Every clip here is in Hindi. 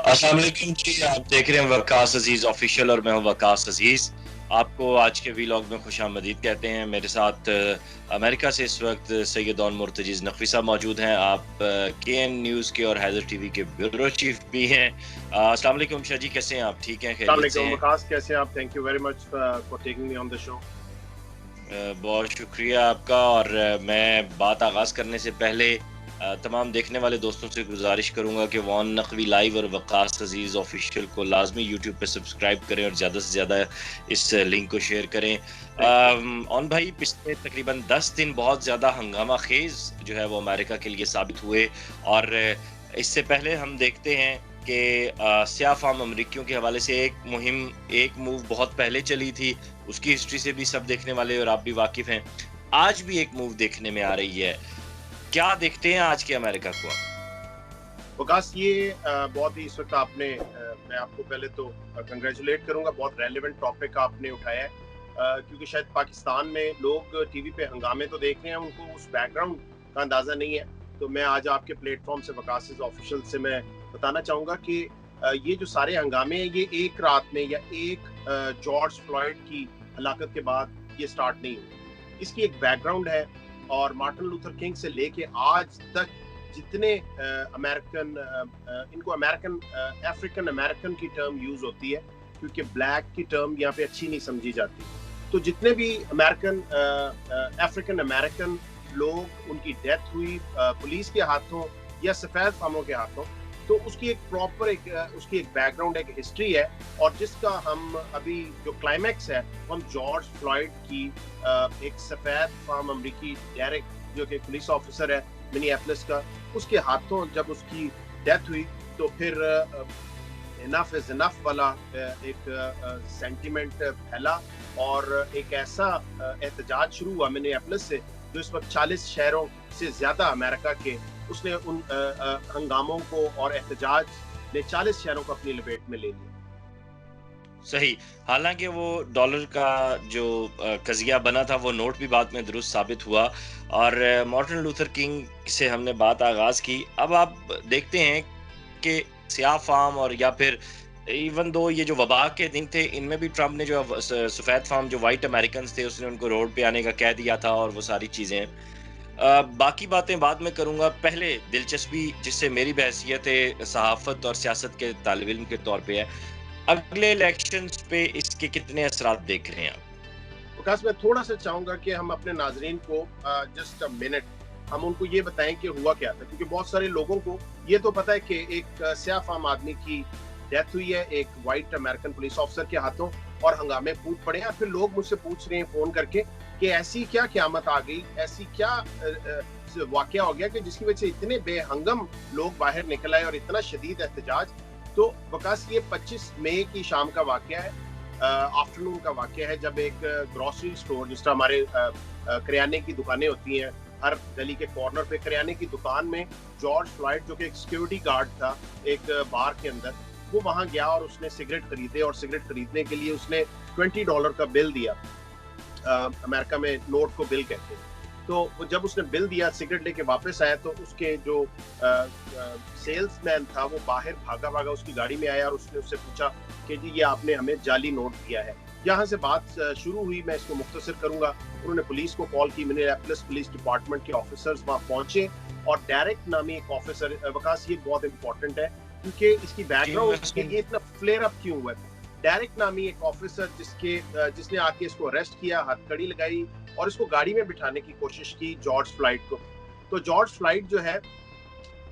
अस्सलाम वालेकुम जी। आप देख रहे हैं वकास अजीज ऑफिशियल और मैं हूं वकास अजीज। आपको आज के वीलॉग में खुशामदीद कहते हैं। मेरे साथ अमेरिका से इस वक्त सैयद और मुर्तजिज नकवी साहब मौजूद हैं। आप केएन न्यूज़ के और हैदर टीवी के ब्यूरो चीफ भी हैं। अस्सलाम वालेकुम शाह जी, कैसे हैं आप? ठीक हैं, खैरियत से अस्सलाम हैं? वकास, कैसे हैं आप? Thank you very much for taking me on the show. बहुत शुक्रिया आपका। और मैं बात आगाज़ करने से पहले तमाम देखने वाले दोस्तों से गुजारिश करूंगा कि वॉन नकवी लाइव और वकास अजीज़ ऑफिशियल को लाजमी यूट्यूब पे सब्सक्राइब करें और ज़्यादा से ज़्यादा इस लिंक को शेयर करें। ऑन भाई, पिछले तकरीबन 10 दिन बहुत ज़्यादा हंगामा खेज जो है वो अमेरिका के लिए साबित हुए। और इससे पहले हम देखते हैं कि स्याह फाम अमरीकियों के हवाले से एक मुहिम, एक मूव बहुत पहले चली थी। उसकी हिस्ट्री से भी सब देखने वाले और आप भी वाकिफ हैं। आज भी एक मूव देखने में आ रही है। क्या देखते हैं आज के अमेरिका को आप? वकास, ये बहुत ही इस वक्त आपने मैं आपको पहले तो कंग्रेचुलेट करूंगा। बहुत रेलेवेंट टॉपिक आपने उठाया है, क्योंकि शायद पाकिस्तान में लोग टीवी पे हंगामे तो देख रहे हैं, उनको उस बैकग्राउंड का अंदाजा नहीं है। तो मैं आज आपके प्लेटफॉर्म से, वकास ऑफिशियल से, मैं बताना चाहूंगा कि ये जो सारे हंगामे हैं, ये एक रात में या एक जॉर्ज फ्लॉयड की हलाकत के बाद ये स्टार्ट नहीं हुई। इसकी एक बैकग्राउंड है। और मार्टिन लूथर किंग से लेके आज तक जितने अमेरिकन, इनको अमेरिकन, अफ्रीकन अमेरिकन की टर्म यूज होती है, क्योंकि ब्लैक की टर्म यहाँ पे अच्छी नहीं समझी जाती। तो जितने भी अमेरिकन, अफ्रीकन अमेरिकन लोग, उनकी डेथ हुई पुलिस के हाथों या सफेद फामों के हाथों, तो उसकी एक प्रॉपर उसकी एक बैकग्राउंड, एक हिस्ट्री है। और जिसका हम अभी जो क्लाइमैक्स है, हम जॉर्ज फ्लॉयड की एक सफेद फाम अमरीकी डेरेक, जो कि पुलिस ऑफिसर है मिनियापोलिस का, उसके हाथों जब उसकी डेथ हुई, तो फिर इनफ इज इनफ वाला एक सेंटिमेंट फैला और एक ऐसा एहतजाज शुरू हुआ मिनियापोलिस से, जो इस वक्त 40 शहरों से ज्यादा अमेरिका के, उसने उन हंगामों को और एहतजाज ने 40 शहरों को अपनी लपेट में ले लिया। सही। हालांकि वो डॉलर का जो कजिया बना था, वो नोट भी बाद में दुरुस्त साबित हुआ। और मार्टिन लूथर किंग से हमने बात आगाज की। अब आप देखते हैं कि स्याह फार्म और या फिर इवन दो ये जो वबा के दिन थे, इनमें भी ट्रम्प ने जो सफेद फार्म, जो वाइट अमेरिकन थे, उसने उनको रोड पे आने का कह दिया था और वो सारी चीजें। बाकी बातें बाद में करूंगा। पहले दिलचस्पी जिससे मेरी बहसियत सहाफत और सियासत के तालिब इल्म के तौर पे है, अगले इलेक्शंस पे इसके कितने असरात देख रहे हैं आप? विकास, मैं थोड़ा सा चाहूंगा कि हम अपने नाजरीन को जस्ट अ मिनट हम उनको ये बताएं कि हुआ क्या था, क्योंकि बहुत सारे लोगों को ये तो पता है कि एक स्याह फाम आदमी की डेथ हुई है एक वाइट अमेरिकन पुलिस ऑफिसर के हाथों, और हंगामे फूट पड़े हैं। फिर लोग मुझसे पूछ रहे हैं फोन करके कि ऐसी क्या क़यामत आ गई, ऐसी क्या वाकया हो गया कि जिसकी वजह से इतने बेहंगम लोग बाहर निकल आए और इतना शदीद एहतजाज। तो वकास, ये 25 मई की शाम का वाकया है, आफ्टरनून का वाकया है, जब एक ग्रोसरी स्टोर, जिस तरह हमारे करियाने की दुकानें होती हैं हर गली के कॉर्नर पे, करियाने की दुकान में जॉर्ज फ्लॉयड, जो कि एक सिक्योरिटी गार्ड था एक बार के अंदर, वो वहां गया और उसने सिगरेट खरीदे। और सिगरेट खरीदने के लिए उसने $20 का बिल दिया। अमेरिका में नोट को बिल कहते हैं। तो वो जब उसने बिल दिया, सिगरेट लेके वापस आया, तो उसके जो सेल्समैन था वो बाहर भागा भागा उसकी गाड़ी में आया और उसने उससे पूछा कि जी, ये आपने हमें जाली नोट दिया है। यहाँ से बात शुरू हुई। मैं इसको मुख्तसर करूंगा। उन्होंने पुलिस को कॉल की, मिनियापोलिस पुलिस डिपार्टमेंट के ऑफिसर्स वहां पहुंचे, और डायरेक्ट नामी एक ऑफिसर, वकास ये बहुत इंपॉर्टेंट है क्योंकि इसकी बैकग्राउंड के लिए इतना फ्लेयर अप क्यों हुआ है। डायरेक्ट नामी एक ऑफिसर जिसने आके इसको अरेस्ट किया, हथकड़ी लगाई और इसको गाड़ी में बिठाने की कोशिश की जॉर्ज फ्लॉयड को। तो जॉर्ज फ्लॉयड जो है,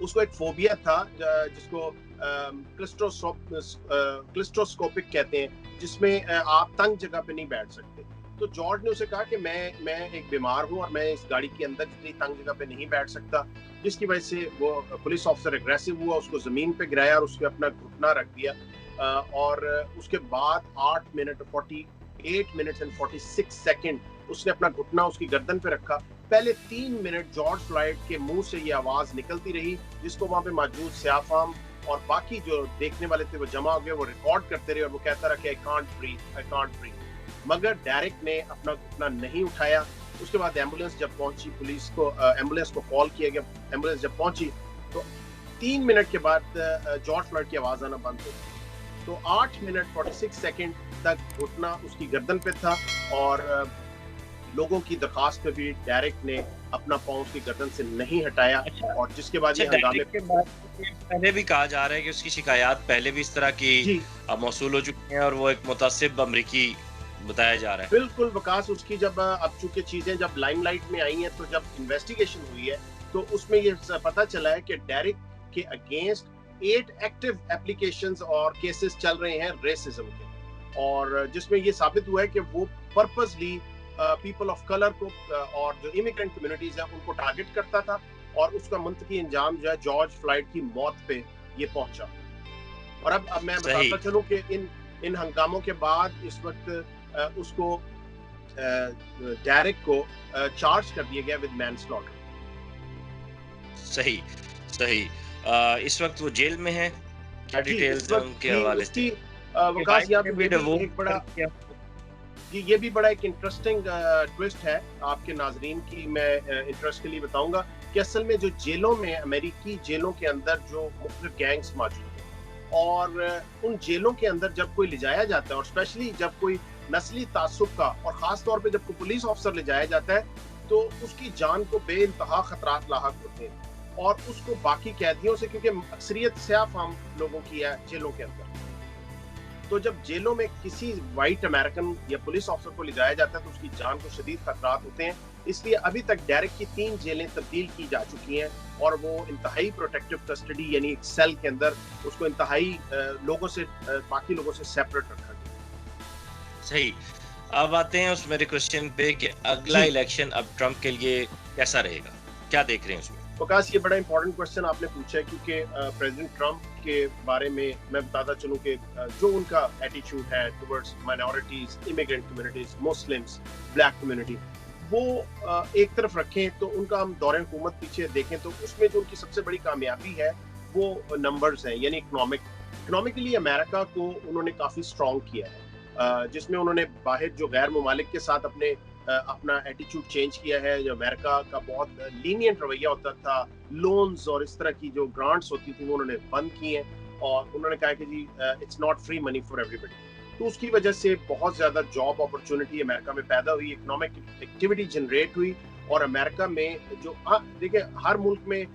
उसको एक फोबिया था जिसको क्लिस्ट्रोस्कोपिक कहते हैं, जिसमें आप तंग जगह पे नहीं बैठ सकते। तो जॉर्ज ने उसे कहा कि मैं एक बीमार हूं और मैं इस गाड़ी के अंदर जितनी तंग जगह पे नहीं बैठ सकता, जिसकी वजह से वो पुलिस ऑफिसर एग्रेसिव हुआ, उसको जमीन पे गिराया और उसके अपना घुटना रख दिया। और उसके बाद 8 मिनट 48 मिनट्स एंड 46 सेकंड उसने अपना घुटना उसकी गर्दन पे रखा। पहले 3 मिनट जॉर्ज फ्लॉयड के मुंह से ये आवाज निकलती रही, जिसको वहां पे मौजूद स्याह फाम और बाकी जो देखने वाले थे वो जमा हो गए, वो रिकॉर्ड करते रहे और वो कहता रहा कि आई कांट ब्रीथ। मगर डायरेक्ट ने अपना घुटना नहीं उठाया। उसके बाद एम्बुलेंस जब पहुंची, पुलिस को एम्बुलेंस को कॉल किया गया। एम्बुलेंस जब पहुंची तो 3 मिनट के बाद जॉर्ज फ्लॉयड की आवाज आना बंद हो गई। तो 8 मिनट 46 सेकंड तक घुटना उसकी गर्दन पे था और लोगों की दरखास्त पे भी डेरेक ने अपना पांव उसकी गर्दन से नहीं हटाया। और जिसके बाद ये हंगामे के बाद पहले भी कहा जा रहा है कि उसकी शिकायत पहले भी इस तरह की मौसूल हो चुकी हैं और वो एक मुतासिब अमरीकी बताया जा रहा है। बिल्कुल विकास, उसकी जब अब चूंकि चीजें जब लाइमलाइट में आई हैं तो जब इन्वेस्टिगेशन हुई है तो उसमें ये पता चला है कि डेरेक के अगेंस्ट 8 एक्टिव एप्लीकेशंस और केसेस चल रहे हैं रेसिज्म के, और जिसमें ये साबित हुआ है कि वो पर्पसली पीपल ऑफ कलर को और जो इमिग्रेंट कम्युनिटीज हैं उनको टारगेट करता था, और उसका मुंतकी अंजाम जो है जॉर्ज फ्लॉयड की मौत पे ये पहुंचा। और अब मैं बताता चलूं कि इन हंगामों के बाद इस वक्त उसको डेरेक को चार्ज कर दिया गया विद मैनस्लॉटर। सही सही। इस वक्त वो जेल में है, क्या डिटेल्स हैं उनके हवाले से? विकास यहाँ पे एक बड़ा ये भी बड़ा एक इंटरेस्टिंग ट्विस्ट है आपके नाजरीन की मैं इंटरेस्ट के लिए बताऊंगा कि असल में जो जेलों में, अमेरिकी जेलों के अंदर जो मुख्तलिफ गैंग्स मौजूद हैं, और उन जेलों के अंदर जब कोई ले जाया जाता है और स्पेशली जब कोई नस्ली तासुब का और खास तौर पे जब कोई पुलिस ऑफिसर ले जाया जाता है तो उसकी जान को बेइंतहा खतरात लाहक होते हैं, और उसको बाकी कैदियों से, क्योंकि अक्सरियत स्याह-फाम लोगों की है जेलों के अंदर, तो जब जेलों में किसी वाइट अमेरिकन या पुलिस ऑफिसर को ले जाया जाता है तो उसकी जान को शदीद खतरात होते हैं। इसलिए अभी तक डेरेक की 3 जेलें तब्दील की जा चुकी हैं और वो इंतहाई प्रोटेक्टिव कस्टडी यानी एक सेल के अंदर उसको इंतहाई लोगों से, बाकी लोगों से सेपरेट रखा गया। सही। अब आते हैं उस मेरे क्वेश्चन पे कि अगला इलेक्शन अब ट्रंप के लिए कैसा रहेगा, क्या देख रहे हैं उसमें? प्रकाश, ये बड़ा इंपॉर्टेंट क्वेश्चन आपने पूछा है, क्योंकि प्रेसिडेंट ट्रंप के बारे में मैं बताता चलूं कि जो उनका एटीट्यूड है towards minorities, immigrant communities, Muslims, black community, वो एक तरफ रखें तो उनका हम दौरे हुकूमत पीछे देखें तो उसमें जो उनकी सबसे बड़ी कामयाबी है वो नंबर्स हैं, यानी इकोनॉमिकली अमेरिका को उन्होंने काफ़ी स्ट्रॉन्ग किया है, जिसमें उन्होंने बाहर जो गैर ममालिक के साथ अपना एटीट्यूड चेंज किया है। जो अमेरिका का बहुत लीनियंट रवैया होता था, लोन्स और इस तरह की जो ग्रांट्स होती थी वो उन्होंने बंद की हैं, और उन्होंने कहा कि जी it's not free money for everybody. तो उसकी वजह से बहुत ज़्यादा जॉब अपॉर्चुनिटी अमेरिका में पैदा हुई, इकोनॉमिक एक्टिविटी जनरेट हुई, और अमेरिका में जो देखिए हर मुल्क में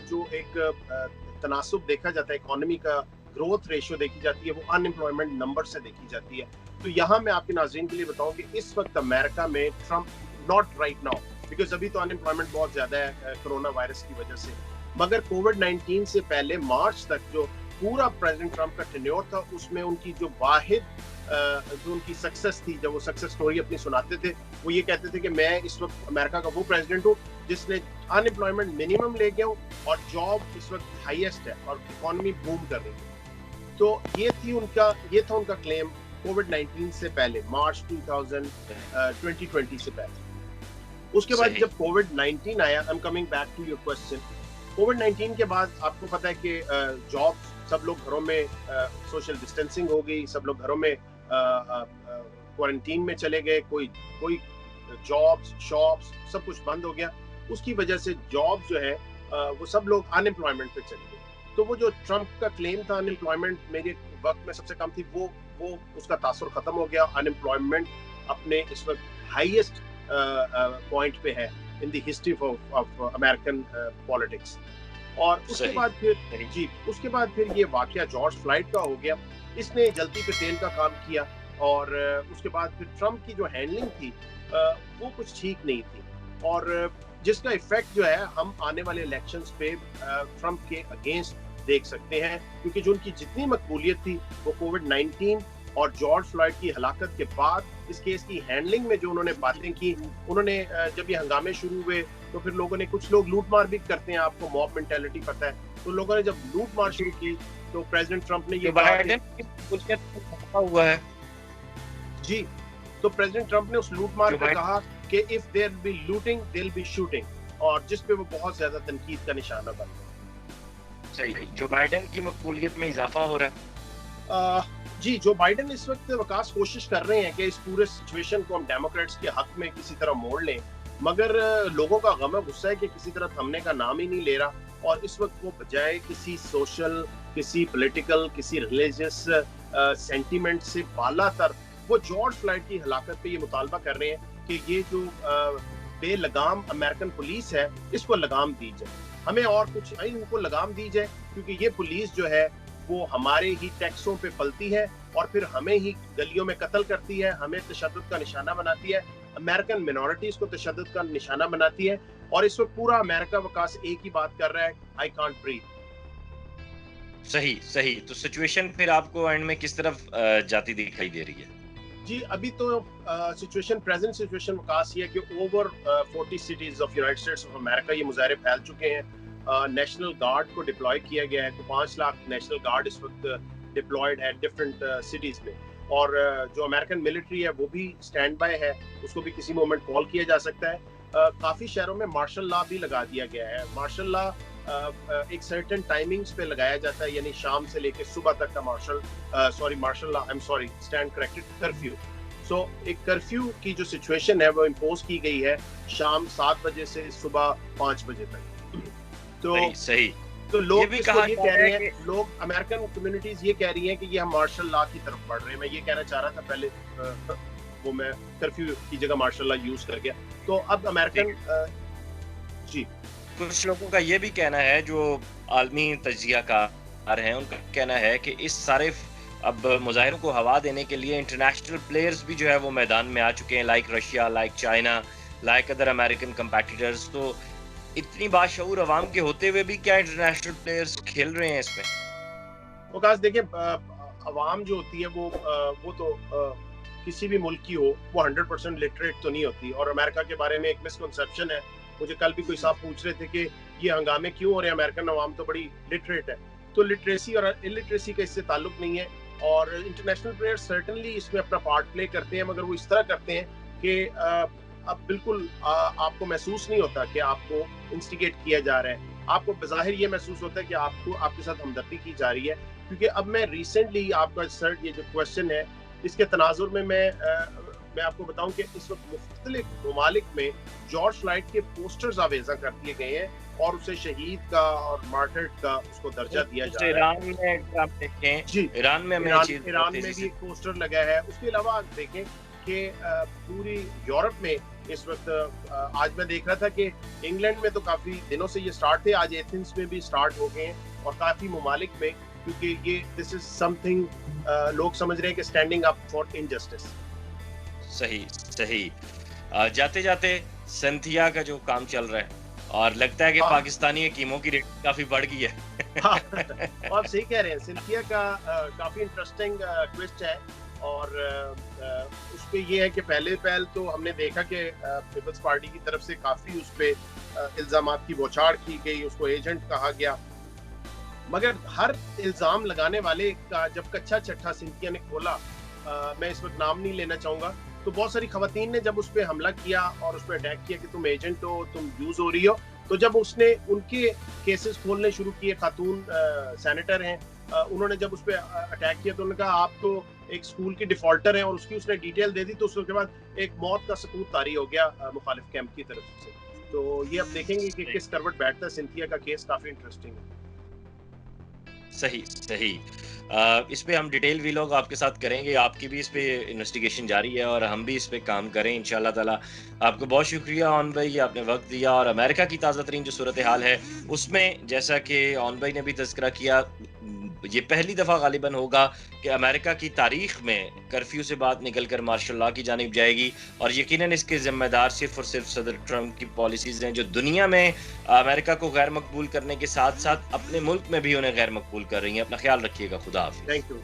जो एक तनासुब देखा जाता है, इकोनॉमी का ग्रोथ रेशियो देखी जाती है, वो अनएम्प्लॉयमेंट नंबर से देखी जाती है। तो यहाँ मैं आपके नाज़रीन के लिए बताऊं कि इस वक्त अमेरिका में Trump, not right now because अभी तो अनएम्प्लॉयमेंट बहुत ज़्यादा है कोरोना वायरस की वजह से, मगर कोविड-19 से पहले मार्च तक जो पूरा प्रेसिडेंट ट्रंप का टेन्योर था उसमें उनकी जो वाहिद जो उनकी सक्सेस थी, जब वो सक्सेस स्टोरी अपनी सुनाते थे वो ये कहते थे कि मैं इस वक्त अमेरिका का वो प्रेसिडेंट हूँ जिसने अनएम्प्लॉयमेंट मिनिमम ले गया हूँ और जॉब इस वक्त हाईएस्ट है और इकोनॉमी बूम कर रही है। तो ये था उनका क्लेम कोविड-19 से पहले, मार्च 2020 से पहले। उसके बाद जब कोविड-19 आया, I am coming back to your question, कोविड-19 के बाद आपको पता है कि जॉब, सब लोग घरों में सोशल डिस्टेंसिंग हो गई, सब लोग घरों में क्वारंटीन में चले गए, कोई जॉब्स, शॉप्स सब कुछ बंद हो गया। उसकी वजह से जॉब जो है वो सब लोग अनएम्प्लॉयमेंट पे चले गए। तो वो जो ट्रंप का क्लेम था अनएम्प्लॉयमेंट मेरे वक्त में सबसे कम थी, वो उसका तासुर खत्म हो गया। अनएम्प्लॉयमेंट अपने इस वक्त हाईएस्ट पॉइंट पे है in the history of American politics. और उसके बाद फिर ये वाकया जॉर्ज फ्लॉयड का हो गया, इसने जल्दी पे तेल का काम किया, और उसके बाद फिर ट्रंप की जो हैंडलिंग थी वो कुछ ठीक नहीं थी, और जिसका इफेक्ट जो है हम आने वाले इलेक्शंस पे ट्रंप के अगेंस्ट देख सकते हैं, क्योंकि जो उनकी जितनी मकबूलियत थी वो कोविड-19 और जॉर्ज फ्लॉयड की हलाकत के बाद इस केस की हैंडलिंग में जो उन्होंने बातें की, उन्होंने जब ये हंगामे शुरू हुए तो फिर लोगों ने, कुछ लोग लूट मार भी करते हैं, आपको मॉब मेंटालिटी पता है, तो लोगों ने जब लूट मार शुरू की तो प्रेसिडेंट ट्रंप ने ये हुआ है जी, तो प्रेसिडेंट ट्रंप ने उस लूट मार पर कहा कि if there be looting there be shooting, और जिस पे वो बहुत ज्यादा तनकीद का निशाना बन। सही। जो बाइडेन की मकबूलियत में इजाफा हो रहा है जी, जो बाइडेन इस वक्त विकास कोशिश कर रहे हैं कि इस पूरे सिचुएशन को हम डेमोक्रेट्स के हक में किसी तरह मोड़ लें, मगर लोगों का गम गुस्सा है कि किसी तरह थमने का नाम ही नहीं ले रहा, और इस वक्त वो बजाय किसी सोशल, किसी पॉलिटिकल, किसी रिलीजियस सेंटीमेंट से बालातर वो जॉर्ज फ्लॉयड की हलाकत पे ये मुतालबा कर रहे हैं कि ये जो बेलगाम अमेरिकन पुलिस है इसको लगाम दी जाए, हमें और कुछ नहीं, उनको लगाम दी जाए, क्योंकि ये पुलिस जो है वो हमारे ही टैक्सों पे पलती है और फिर हमें ही गलियों में कत्ल करती है, हमें तशद्दुद का निशाना बनाती है, अमेरिकन मिनॉरिटीज को तशद्दुद का निशाना बनाती है। और इस वक्त पूरा अमेरिका वकास एक ही बात कर रहा है, आई कांट ब्रीथ। सही सही। तो सिचुएशन फिर आपको एंड में किस तरफ जाती दिखाई दे रही है? जी अभी तो सिचुएशन, प्रेजेंट सिचुएशन वकास ये है कि over 40 cities of United states of America ये मुजाहरे फैल चुके हैं। नेशनल गार्ड को डिप्लॉय किया गया है, तो 5 लाख नेशनल गार्ड इस वक्त डिप्लॉयड है डिफरेंट सिटीज में। और जो अमेरिकन मिलिट्री है वो भी स्टैंड बाय है, उसको भी किसी मोमेंट कॉल किया जा सकता है। काफी शहरों में मार्शल लॉ भी लगा दिया गया है। मार्शल लॉ एक सर्टेन टाइमिंग्स पे लगाया जाता है, यानी शाम से लेकर सुबह तक का martial law, I am sorry, stand corrected, curfew. So एक कर्फ्यू की जो सिचुएशन है वो इम्पोज की गई है शाम 7 बजे से सुबह 5 बजे तक। तो सही। तो लोग ये कह रहे हैं, लोग अमेरिकन कम्युनिटीज ये कह रही हैं कि ये हम मार्शल लॉ की तरफ बढ़ रहे हैं। मैं ये कहना चाह रहा था पहले, वो मैं कर्फ्यू की जगह मार्शल लॉ यूज कर गया। तो अब अमेरिकन जी, कुछ लोगों का ये भी कहना है, जो आलमी तज्जियाकार हैं, उनका कहना है कि इस सारे अब मुजाहिरों को हवा देने के लिए इंटरनेशनल प्लेयर्स भी जो है वो मैदान में आ चुके हैं, like Russia, like China, like other American competitors. तो इतनी बाशऊर अवाम के होते हुए भी क्या इंटरनेशनल प्लेयर्स खेल रहे हैं इसमें? वकास देखिए, अवाम जो होती है वो तो किसी भी मुल्क की हो, वो 100% लिटरेट तो नहीं होती। और अमेरिका के बारे में एक मिसकंसेप्शन है, मुझे कल भी कोई साहब पूछ रहे थे कि ये हंगामे क्यों हो रहे हैं, अमेरिकन अवाम तो बड़ी लिटरेट है। तो लिटरेसी और इलिटरेसी का इससे ताल्लुक नहीं है। और इंटरनेशनल प्लेयर्स सर्टेनली इसमें अपना पार्ट प्ले करते हैं, मगर वो इस तरह करते हैं कि अब बिल्कुल आपको महसूस नहीं होता कि आपको इंस्टिगेट किया जा रहा है। आपको बज़ाहिर ये महसूस होता है कि आपको आपके साथ हमदर्दी की जा रही है। क्योंकि अब मैं रिसेंटली, आपका सर ये जो क्वेश्चन है इसके तनाजुर में मैं आपको बताऊं कि इस वक्त मुख्तलिफ ममालिक में जॉर्ज फ्लॉयड के पोस्टर्स आवेजा कर दिए गए हैं और उसे शहीद का और मार्टर्ड का उसको दर्जा दिया जा रहा है। ईरान में आप देखें, जी, ईरान में भी एक पोस्टर लगा है। उसके अलावा आप देखें कि पूरी यूरोप में इस वक्त, आज मैं देख रहा था कि इंग्लैंड में तो काफी दिनों से ये स्टार्ट थे, आज एथेंस में भी स्टार्ट हो गए हैं और काफी ममालिक में, क्योंकि ये दिस इज समथिंग लोग समझ रहे हैं कि स्टैंडिंग अप फॉर इनजस्टिस। सही सही। जाते जाते सिंथिया का जो काम चल रहा है, और लगता है कि पाकिस्तानी हकीमों की रेट काफी बढ़ गई है। आप सही कह रहे हैं, सिंथिया का काफी इंटरेस्टिंग ट्विस्ट है। और उस पे ये है कि पहल तो हमने देखा कि पीपल्स पार्टी की तरफ से काफी उस पे इल्जामात की बौछार की गई, उसको एजेंट कहा गया। मगर हर इल्जाम लगाने वाले का जब कच्चा चट्टा सिंथिया ने खोला, मैं इस वक्त नाम नहीं लेना चाहूंगा, तो बहुत सारी खवातीन ने जब उस पर हमला किया और उस पर अटैक किया कि तुम एजेंट हो, तुम यूज हो रही हो, तो जब उसने उनके केसेस खोलने शुरू किए, खातून सेनेटर हैं, उन्होंने जब उस पर अटैक किया तो उन्होंने कहा आप तो एक स्कूल की डिफॉल्टर हैं, और उसकी उसने डिटेल दे दी, तो उसके बाद एक मौत का सबूत तारी हो गया मुखालिफ कैंप की तरफ से। तो ये अब देखेंगे कि किस करवट बैठता है। सिंथिया का केस काफी इंटरेस्टिंग है। सही सही। इस पे हम डिटेल वीलॉग आपके साथ करेंगे, आपकी भी इस पे इन्वेस्टिगेशन जारी है और हम भी इस पे काम करें इंशाल्लाह ताला। आपको बहुत शुक्रिया ऑन भाई, आपने वक्त दिया। और अमेरिका की ताज़ा तरीन जो सूरत हाल है उसमें, जैसा कि ऑन भाई ने भी तज़किरा किया, ये पहली दफ़ा गालिबन होगा कि अमेरिका की तारीख में कर्फ्यू से बात निकल कर मार्शल लॉ की जानिब जाएगी। और यकीनन इसके जिम्मेदार सिर्फ और सिर्फ सदर ट्रंप की पॉलिसीज़ हैं, जो दुनिया में अमेरिका को गैर मकबूल करने के साथ साथ अपने मुल्क में भी उन्हें गैर मकबूल कर रही हैं। अपना ख्याल रखिएगा। खुदा हाफ़िज़। Thank you.